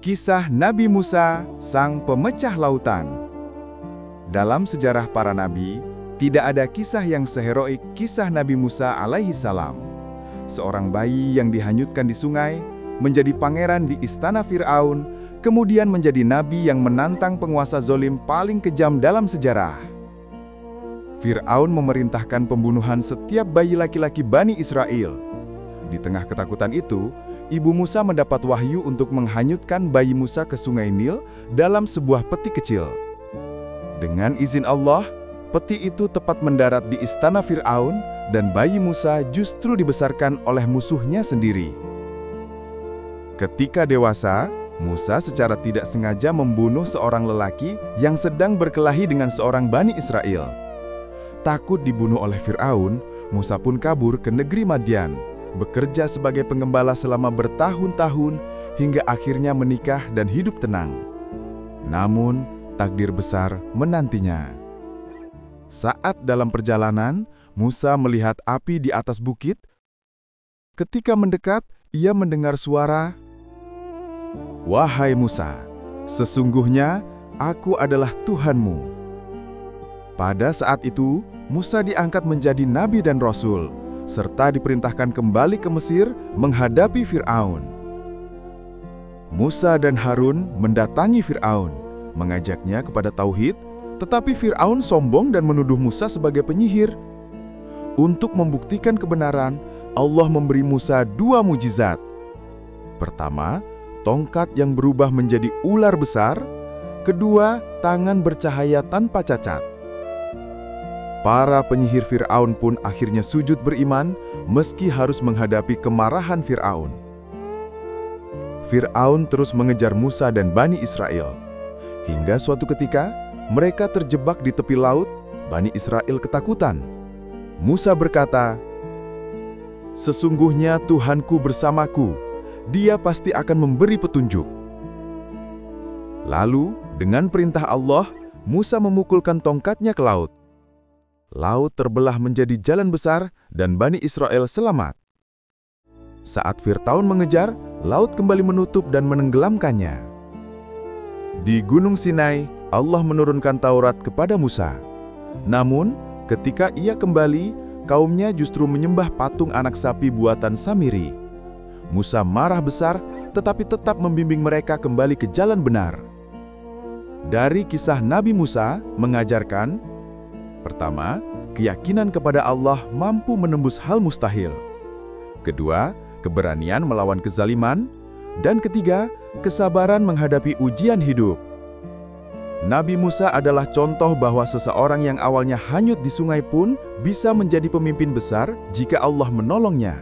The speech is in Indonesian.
Kisah Nabi Musa, sang pemecah lautan. Dalam sejarah para nabi, tidak ada kisah yang seheroik kisah Nabi Musa alaihi salam. Seorang bayi yang dihanyutkan di sungai, menjadi pangeran di istana Fir'aun, kemudian menjadi nabi yang menantang penguasa zolim paling kejam dalam sejarah. Fir'aun memerintahkan pembunuhan setiap bayi laki-laki Bani Israel. Di tengah ketakutan itu, ibu Musa mendapat wahyu untuk menghanyutkan bayi Musa ke sungai Nil dalam sebuah peti kecil. Dengan izin Allah, peti itu tepat mendarat di istana Fir'aun dan bayi Musa justru dibesarkan oleh musuhnya sendiri. Ketika dewasa, Musa secara tidak sengaja membunuh seorang lelaki yang sedang berkelahi dengan seorang Bani Israel. Takut dibunuh oleh Fir'aun, Musa pun kabur ke negeri Madian, bekerja sebagai pengembala selama bertahun-tahun hingga akhirnya menikah dan hidup tenang. Namun, takdir besar menantinya. Saat dalam perjalanan, Musa melihat api di atas bukit. Ketika mendekat, ia mendengar suara, "Wahai Musa, sesungguhnya aku adalah Tuhanmu." Pada saat itu, Musa diangkat menjadi nabi dan rasul, serta diperintahkan kembali ke Mesir menghadapi Fir'aun. Musa dan Harun mendatangi Fir'aun, mengajaknya kepada tauhid, tetapi Fir'aun sombong dan menuduh Musa sebagai penyihir. Untuk membuktikan kebenaran, Allah memberi Musa 2 mujizat. Pertama, tongkat yang berubah menjadi ular besar. Kedua, tangan bercahaya tanpa cacat. Para penyihir Fir'aun pun akhirnya sujud beriman meski harus menghadapi kemarahan Fir'aun. Fir'aun terus mengejar Musa dan Bani Israel. Hingga suatu ketika, mereka terjebak di tepi laut. Bani Israel ketakutan. Musa berkata, "Sesungguhnya Tuhanku bersamaku, Dia pasti akan memberi petunjuk." Lalu, dengan perintah Allah, Musa memukulkan tongkatnya ke laut. Laut terbelah menjadi jalan besar dan Bani Israel selamat. Saat Fir'aun mengejar, laut kembali menutup dan menenggelamkannya. Di Gunung Sinai, Allah menurunkan Taurat kepada Musa. Namun, ketika ia kembali, kaumnya justru menyembah patung anak sapi buatan Samiri. Musa marah besar, tetapi tetap membimbing mereka kembali ke jalan benar. Dari kisah Nabi Musa mengajarkan, pertama, keyakinan kepada Allah mampu menembus hal mustahil. Kedua, keberanian melawan kezaliman. Dan ketiga, kesabaran menghadapi ujian hidup. Nabi Musa adalah contoh bahwa seseorang yang awalnya hanyut di sungai pun bisa menjadi pemimpin besar jika Allah menolongnya.